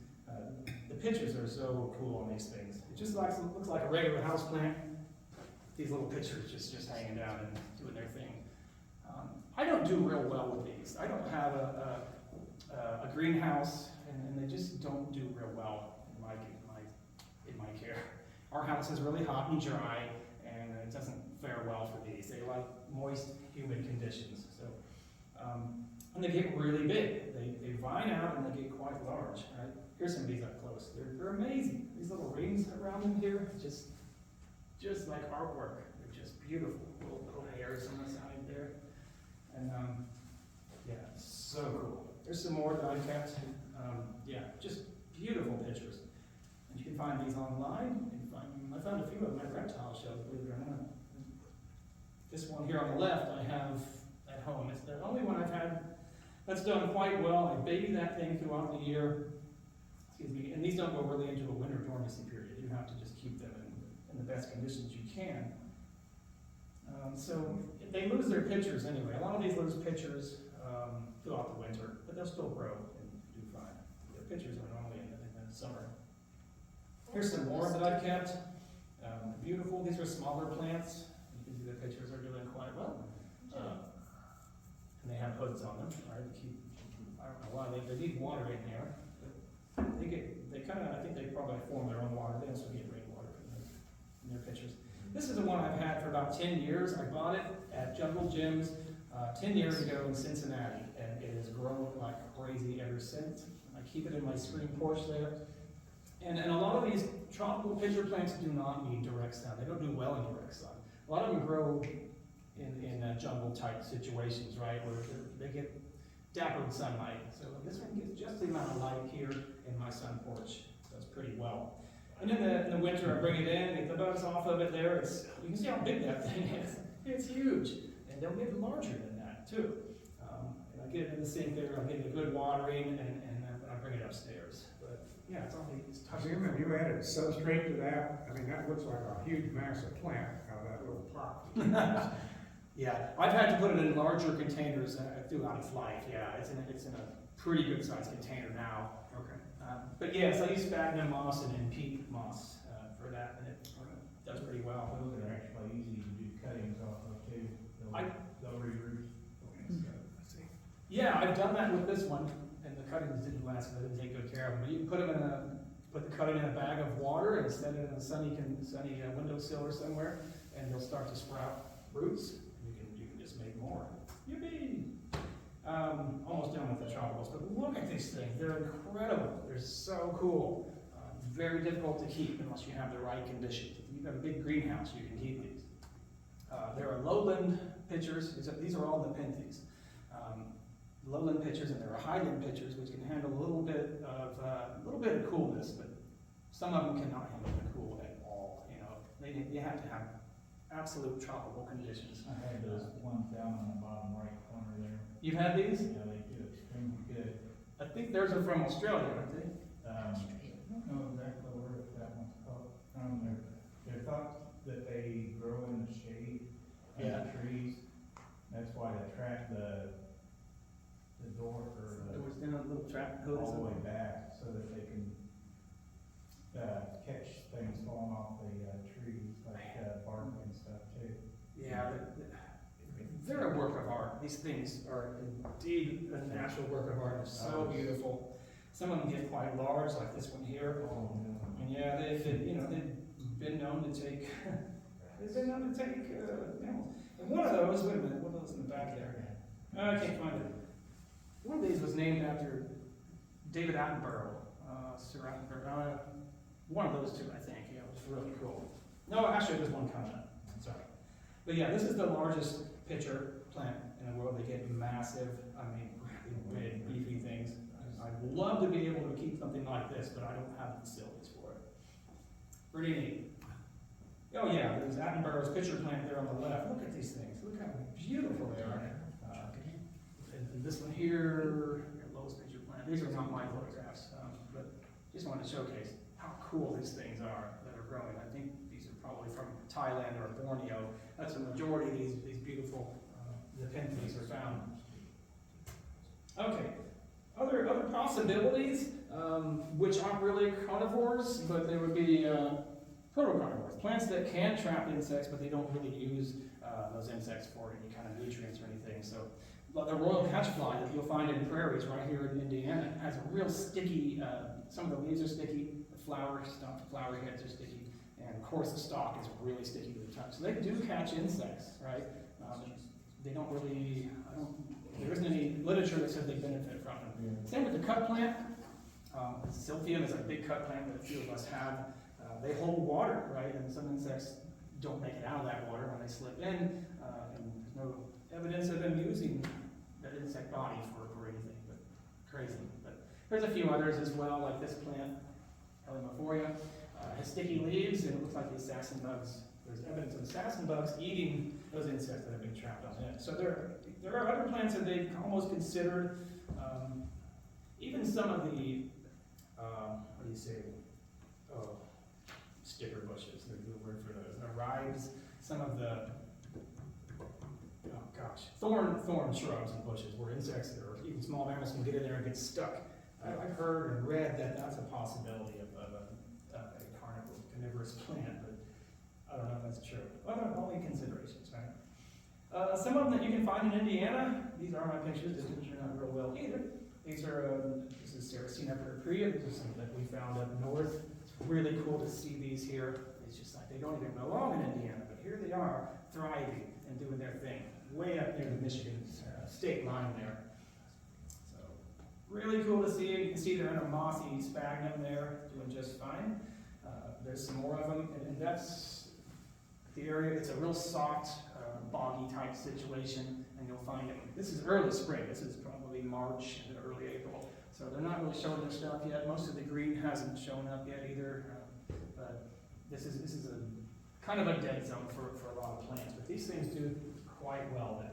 the pictures are so cool on these things. It just looks like a regular house plant. These little pictures just hanging down and doing their thing. I don't do real well with these. I don't have a greenhouse, and they just don't do real well in my care. Our house is really hot and dry, and it doesn't fare well for these. They like moist, humid conditions. So, and they get really big. They vine out and they get quite large. Right? Here's some of these up close. They're amazing. These little rings around them here, just like artwork. They're just beautiful. Little hairs on the side there, and yeah, so cool. There's some more that I kept. Yeah, just beautiful pictures. And you can find these online. I found a few of them at reptile shows, believe it or not. This one here on the left I have at home. It's the only one I've had that's done quite well. I baby that thing throughout the year. Excuse me. And these don't go really into a winter dormancy period. You have to just keep them in the best conditions you can. So they lose their pitchers anyway. A lot of these lose pitchers throughout the winter, but they'll still grow and do fine. Their pitchers are normally in the summer. Here's some more that I've kept. Beautiful. These are smaller plants. You can see the pictures are doing quite well. And they have hoods on them, right? I don't know why they need water in there, but I think they probably form their own water. They also get rainwater in their pitchers. This is the one I've had for about 10 years. I bought it at Jungle Jim's 10 years ago in Cincinnati, and it has grown like crazy ever since. I keep it in my screen porch there. And a lot of these tropical pitcher plants do not need direct sun. They don't do well in direct sun. A lot of them grow in jungle type situations, right, where they get dappled sunlight. So this one gets just the amount of light here in my sun porch. Does pretty well. And in the winter, I bring it in, get the bugs off of it there. You can see how big that thing is. It's huge. And they'll get larger than that, too. And I get it in the sink there, I get it a good watering, and then I bring it upstairs. But yeah, it's all these Jim, have you added substrate to that? I mean, that looks like a huge massive plant out of that little pot. Yeah, I've had to put it in larger containers throughout its life. Yeah, it's in a pretty good sized container now. Okay. But yes, I use sphagnum moss and peat moss for that, and it does pretty well. Those are actually easy to do cuttings off of too. They'll re-root. Yeah, I've done that with this one, and the cuttings didn't last because I didn't take good care of them. But you can put them put the cutting in a bag of water and set it in a sunny windowsill or somewhere, and they'll start to sprout roots. You can just make more. Yippee! Almost done with the tropicals, but look at these things. They're incredible. They're so cool. Very difficult to keep unless you have the right conditions. If you've got a big greenhouse, you can keep these. There are lowland pitchers. These are all the Nepenthes. Lowland pitchers, and there are highland pitchers, which can handle a little bit of coolness, but some of them cannot handle the cool at all. You know, you have to have absolute tropical conditions. I had those ones down on the bottom right corner there. You've had these? Yeah, they do extremely good. I think theirs are from Australia, aren't they? I don't know exactly where that one's from. They're thought that they grow in the shade of Yeah. the trees. That's why they track the door There or was in a little trap hood. all the way back so that they can catch things falling off the trees, like bark and stuff too. Yeah, they're a work of art. These things are indeed a natural work of art. They're so beautiful. Some of them get quite large, like this one here. Oh, no. And yeah, they've been known to take animals. And one of those, wait a minute, one of those in the back there. I can't find it. One of these was named after David Attenborough, Sir Attenborough. One of those two, I think. Yeah, it was really cool. No, actually, there's one coming up. Sorry. But yeah, this is the largest pitcher plant in the world. They get massive, really big, beefy things. I'd love to be able to keep something like this, but I don't have the facilities for it. Pretty neat. Oh yeah, there's Attenborough's pitcher plant there on the left. Look at these things. Look how beautiful they are. And this one here, Lowe's pitcher plant. These are not my photographs, but just wanted to showcase how cool these things are that are growing. I think these are probably from Thailand or Borneo. That's the majority of these beautiful Nepenthes are found. Okay, other possibilities, which aren't really carnivores, but they would be proto-carnivores, plants that can trap insects, but they don't really use those insects for any kind of nutrients or anything. So the royal catchfly that you'll find in prairies right here in Indiana has a real sticky, some of the leaves are sticky, the flower heads are sticky, and of course the stalk is really sticky to the touch. So they do catch insects, right? They don't really, there isn't any literature that says they benefit from them. Yeah. Same with the cut plant. Silphium is a big cut plant that a few of us have. They hold water, right? And some insects don't make it out of that water when they slip in, and there's no evidence of them using that insect body for anything, but crazy. But there's a few others as well, like this plant, Helmephoria, has sticky leaves, and it looks like the assassin bugs. There's evidence of assassin bugs eating those insects that have been trapped on it. So there are other plants that they've almost considered, even some of the, what do you say, sticker bushes, there's a word for those, the ribes, some of the, thorn shrubs and bushes where insects or even small mammals can get in there and get stuck. I've heard and read that that's a possibility of a carnivorous plant, but I don't know if that's true. Well, only considerations, right? Some of them that you can find in Indiana, these are my pictures, this didn't turn out real well either. These are, this is Saracenia purpurea, this is something that we found up north. It's really cool to see these here it's just like they don't even belong in Indiana, but here they are, thriving and doing their thing, way up near the Michigan state line there. So, really cool to see. You can see they're in a mossy sphagnum there, doing just fine. There's some more of them, and that's the area. It's a real soft, boggy type situation, and you'll find them. This is early spring. This is probably March and early April. So they're not really showing their stuff yet. Most of the green hasn't shown up yet either. But this is a kind of a dead zone for a lot of plants. But these things do quite well there,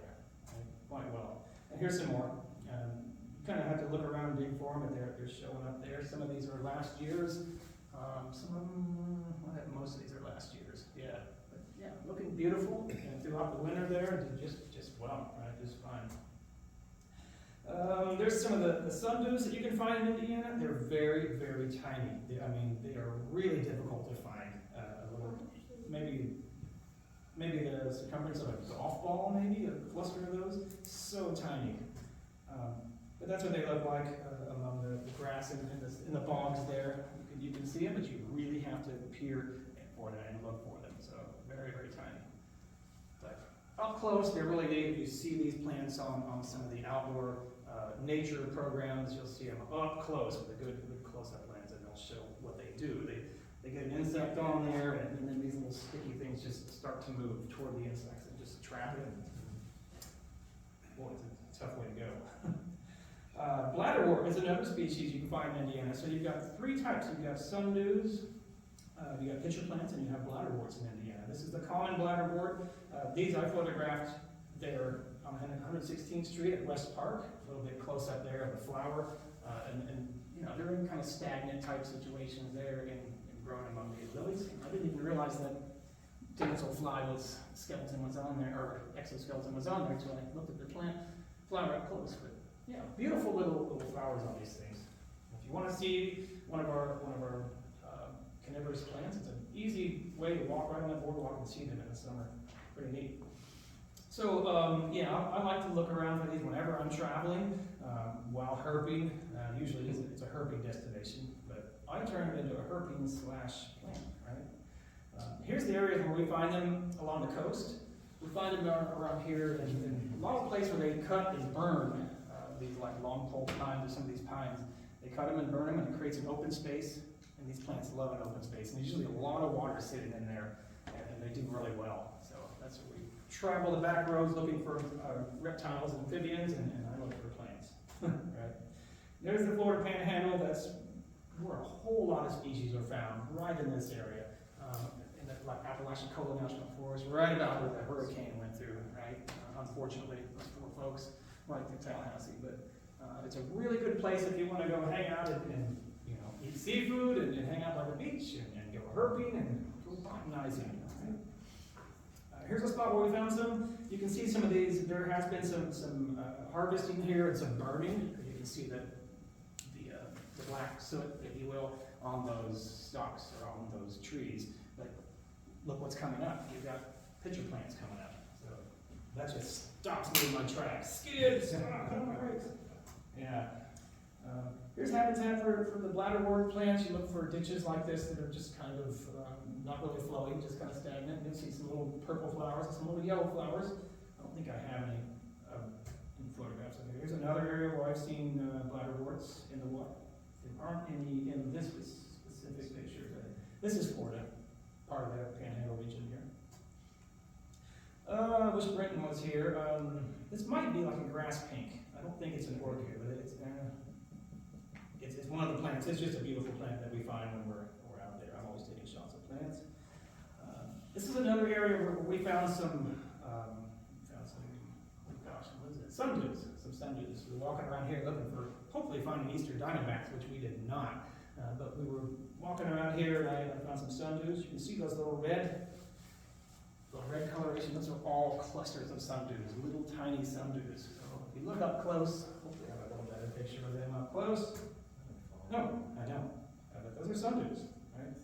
right? Quite well. And here's some more. You kind of have to look around and dig for them, but they're showing up there. Some of these are last year's. Some of them, most of these are last year's. Yeah, but yeah, looking beautiful. And throughout the winter there, just well, right? Just fine. There's some of the sundews that you can find in Indiana. They're very, very tiny. They are really difficult to find. A little, maybe the circumference of a golf ball, maybe a cluster of those. So tiny. But that's what they look like among the grass in the bogs there. You can see them, but you really have to peer for them and look for them. So very, very tiny. But up close, they're really neat. If you see these plants on some of the outdoor nature programs, you'll see them up close with a good close-up lens, and they'll show what they do. They get an insect on there, and then these little sticky things just start to move toward the insects and just trap it. Boy, it's a tough way to go. Bladderwort is another species you can find in Indiana. So you've got three types. You've got sundews, you got pitcher plants, and you have bladderworts in Indiana. This is the common bladderwort. These I photographed there on 116th Street at West Park, a little bit close up there of the flower. And you know, they're in kind of stagnant type situations there and growing among the lilies. I didn't even realize that damselfly skeleton was on there, or exoskeleton was on there until I looked at the plant flower up close. But yeah, beautiful little flowers on these things. If you want to see one of our carnivorous plants, it's an easy way to walk right on that boardwalk and see them in the summer. Pretty neat. So yeah, I like to look around for these whenever I'm traveling while herping. Usually it's a herping destination, but I turn it into a herping / plant, right? Here's the areas where we find them along the coast. We find them around here in a lot of places where they cut and burn these like long pole pines or some of these pines. They cut them and burn them, and it creates an open space. And these plants love an open space. And there's usually a lot of water sitting in there, and they do really well. So that's what we travel the back roads looking for reptiles and amphibians, and I look for plants. Right? There's the Florida Panhandle. That's where a whole lot of species are found, right in this area. In the like Apalachicola National Forest, right about where the hurricane went through, right? Unfortunately, those poor folks right through Tallahassee. But it's a really good place if you want to go hang out and you know, eat seafood and hang out by the beach and go herping and go botanizing. Right? Here's a spot where we found some. You can see some of these. There has been some harvesting here and some burning. You can see that the black soot, if you will, on those stalks or on those trees. But look what's coming up. You've got pitcher plants coming up. So that just stops me in my tracks. Skids! Yeah. Here's habitat for the bladderwort plants. You look for ditches like this that are just kind of not really flowing, just kind of stagnant. You'll see some little purple flowers and some little yellow flowers. I don't think I have any in photographs of it. Here's another area where I've seen bladderworts in the what? There aren't any in this specific picture. This is Florida, part of the Panhandle region here. I wish Brenton was here. This might be like a grass pink. I don't think it's an orchid, but it's one of the plants. It's just a beautiful plant that we find when we're out there. I'm always taking shots of plants. This is another area where we found some sundews, some sundews. We're walking around here looking for, hopefully finding Eastern diamondbacks, which we did not. But we were walking around here and I found some sundews. You can see those little red coloration. Those are all clusters of sundews, little tiny sundews. So if you look up close, hopefully I have a little better picture of them up close. No, I don't. But those are sundews, right?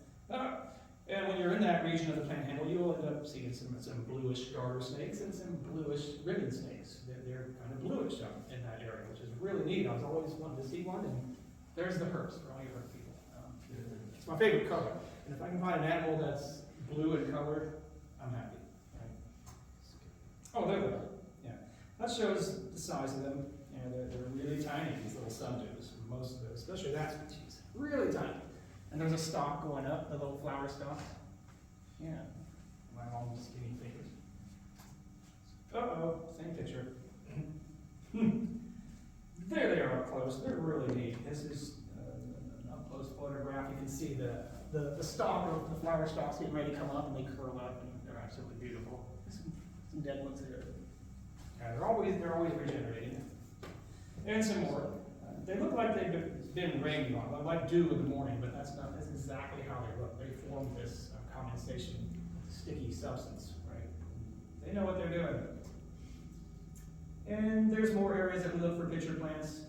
And when you're in that region of the Panhandle, you'll end up seeing some bluish garter snakes and some bluish ribbon snakes. They're kind of bluish up in that area, which is really neat. I was always wanting to see one, and there's the herps for all your herp people. It's my favorite color. And if I can find an animal that's blue in color, I'm happy. Right? Oh, there they are. Yeah, that shows the size of them. Yeah, they're really tiny, these little sundews. Most of them, especially that species, really tiny. And there's a stalk going up, the little flower stalk. Yeah, my mom's skinny fingers. Uh-oh, same picture. There they are up close. They're really neat. This is an up close photograph. You can see the stalk of the flower stalks getting ready to come up, and they curl up, and they're absolutely beautiful. Some dead ones there. Yeah, they're always regenerating. And some more. They look like they've been rained on, like dew in the morning, but that's exactly how they look. They form this condensation, sticky substance, right? They know what they're doing. And there's more areas that we look for pitcher plants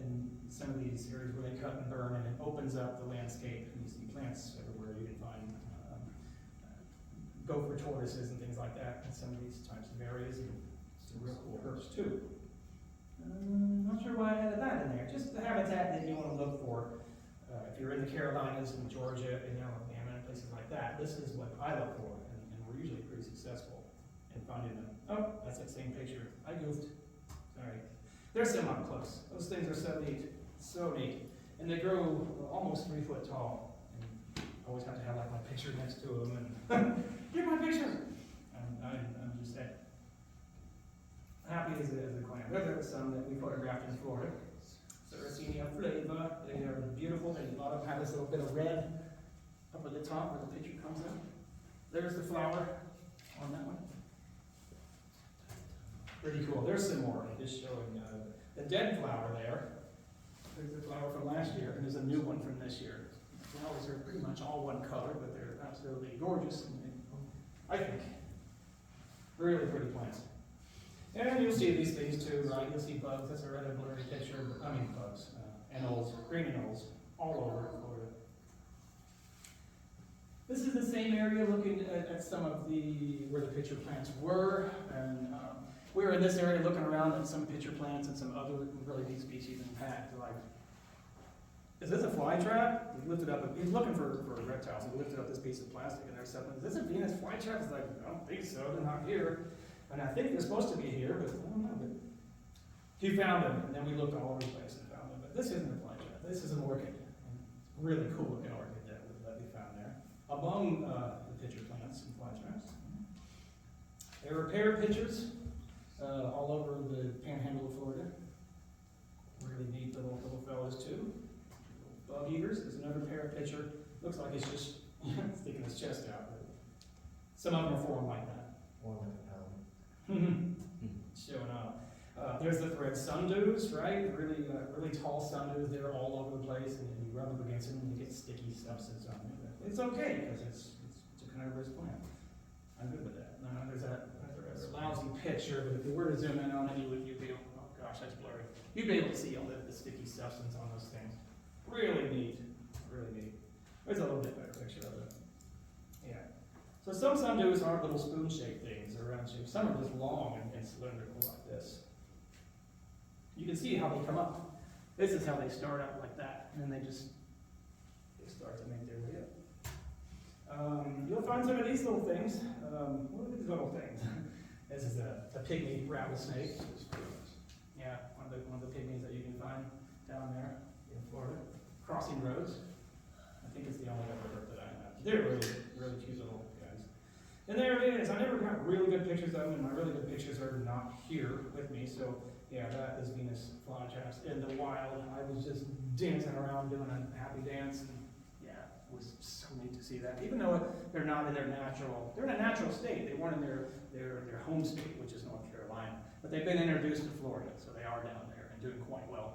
in some of these areas where they cut and burn, and it opens up the landscape. And you see plants everywhere. You can find gopher tortoises and things like that in some of these types of areas. And some real cool herbs too. Not sure why I added that in there. Just the habitat that you want to look for. If you're in the Carolinas and Georgia and Alabama and places like that, this is what I look for, and we're usually pretty successful in finding them. Oh, that's that same picture. I goofed. Sorry. They're semi close. Those things are so neat. So neat. And they grow almost 3 foot tall. And I always have to have like my picture next to them and get my picture. I'm just happy as a clam. There's some that we photographed in Florida. Sarracenia flava. They are beautiful. They, a lot of them have this little bit of red up at the top where the picture comes up. There's the flower on that one. Pretty cool. There's some more. Just showing the dead flower there. There's the flower from last year, and there's a new one from this year. The flowers are pretty much all one color, but they're absolutely gorgeous. And I think really pretty plants. And you'll see these things too, right? You'll see bugs. That's a rather blurry picture. I mean bugs, anoles, green anoles, all over Florida. This is the same area looking at some of where the pitcher plants were, and we were in this area looking around at some pitcher plants and some other really neat species in pack. Like, is this a fly trap? He lifted up. He's looking for reptiles. He lifted up this piece of plastic, and there's something. Is this a Venus flytrap? He's like, I don't think so. They're not here. And I think they're supposed to be here, but I don't know. But he found them, and then we looked all over the place and found them. But this isn't a flytrap. This is an orchid. Really cool looking orchid that we found there. Among the pitcher plants and flytraps. There were pear pitchers all over the panhandle of Florida. Really neat little fellows too. Bug eaters. There's another pear pitcher. Looks like it's just sticking his chest out. But some of them are formed like that. One like a pound. Showing up. There's the thread sundews, right? Really tall sundews. They're all over the place, and you rub up against them and you get sticky substance on them. It's okay because it's a carnivorous plant. I'm good with that. There's that lousy picture, but if you were to zoom in on it, you'd be able, oh gosh, that's blurry. You'd be able to see all the sticky substance on those things. Really neat. Really neat. There's a little bit better picture of it. Yeah. So some sundews aren't little spoon-shaped things or round shaped. Some are just long and cylindrical like this. You can see how they come up. This is how they start out like that, and then they start to make their way up. You'll find some of these little things. What are these little things? This is a pygmy rattlesnake. Yeah, one of the pygmies that you can find down there in Florida. Crossing roads. I think it's the only other bird that I have. They're really cute little guys. And there it is. I never got really good pictures of them, and my really good pictures are not here with me. So yeah, that is Venus flytraps in the wild. I was just dancing around doing a happy dance, and yeah, it was so neat to see that. Even though they're not in they're in a natural state. They weren't in their home state, which is North Carolina. But they've been introduced to Florida, so they are down there and doing quite well.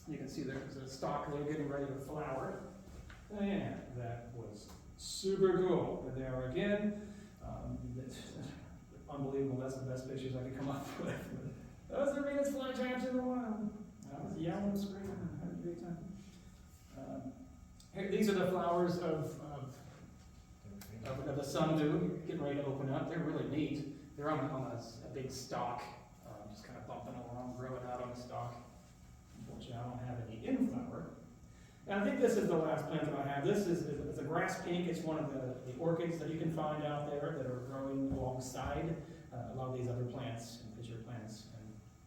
You can see there's a stalk there getting ready to flower. And that was super cool. But there again, unbelievable. That's the best pictures I could come up with. Those are Venus flytraps in the wild. I was yelling, screaming, having a great time. Here, these are the flowers of the sundew getting ready to open up. They're really neat. They're on a big stalk, just kind of bumping along, growing out on the stalk. Unfortunately, I don't have any in flower. And I think this is the last plant that I have. This is a grass pink. It's one of the orchids that you can find out there that are growing alongside a lot of these other plants and pitcher plants.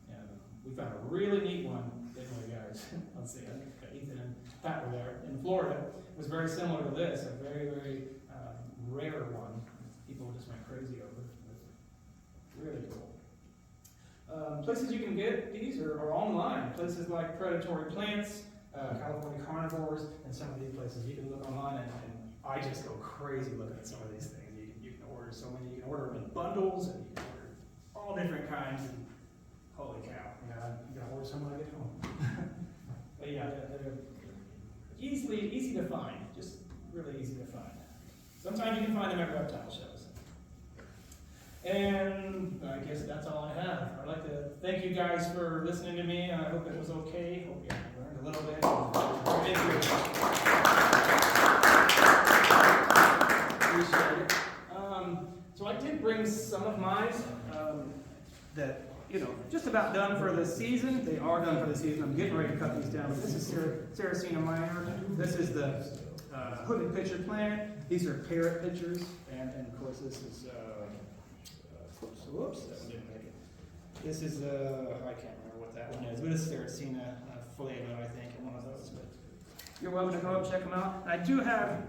And we found a really neat one, didn't we, guys? Let's see, I think Ethan and Pat were there in Florida. It was very similar to this, a very, very rare one. People just went crazy over it. Really cool. Places you can get these are online. Places like Predatory Plants, California Carnivorous, and some of these places you can look online, and I just go crazy looking at some of these things. You can order so many. You can order them in bundles, and you can order all different kinds. And holy cow! You gotta order some when I get home. But yeah, they're easy to find. Just really easy to find. Sometimes you can find them at reptile shows. And I guess that's all I have. I'd like to thank you guys for listening to me. I hope it was okay. Hope you learned a little bit. Thank you. Appreciate it. So I did bring some of mine that, just about done for the season. They are done for the season. I'm getting ready to cut these down. But this is Sarracenia minor. This is the hooded pitcher plant. These are parrot pitchers. And of course, this is... whoops, that one didn't make it. This is, I can't remember what that one is, but it's Sarracenia Flavo, I think, one of those. But you're welcome to go up and check them out. And I do have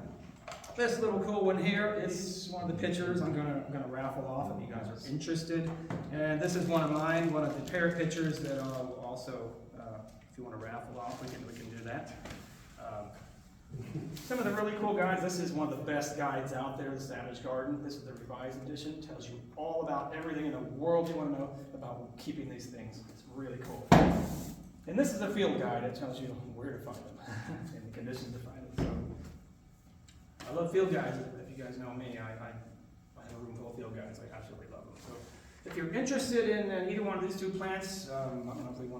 this little cool one here. It's one of the pictures I'm gonna raffle off if you guys are interested. And this is one of mine, one of the parrot pictures that I'll also, if you want to raffle off, we can do that. Some of the really cool guides. This is one of the best guides out there, the Savage Garden. This is the revised edition. It tells you all about everything in the world you want to know about keeping these things. It's really cool. And this is a field guide. It tells you where to find them and the conditions to find them. So I love field guides. If you guys know me, I have a room full of field guides. I absolutely love them. So if you're interested in either one of these two plants, I don't know if we want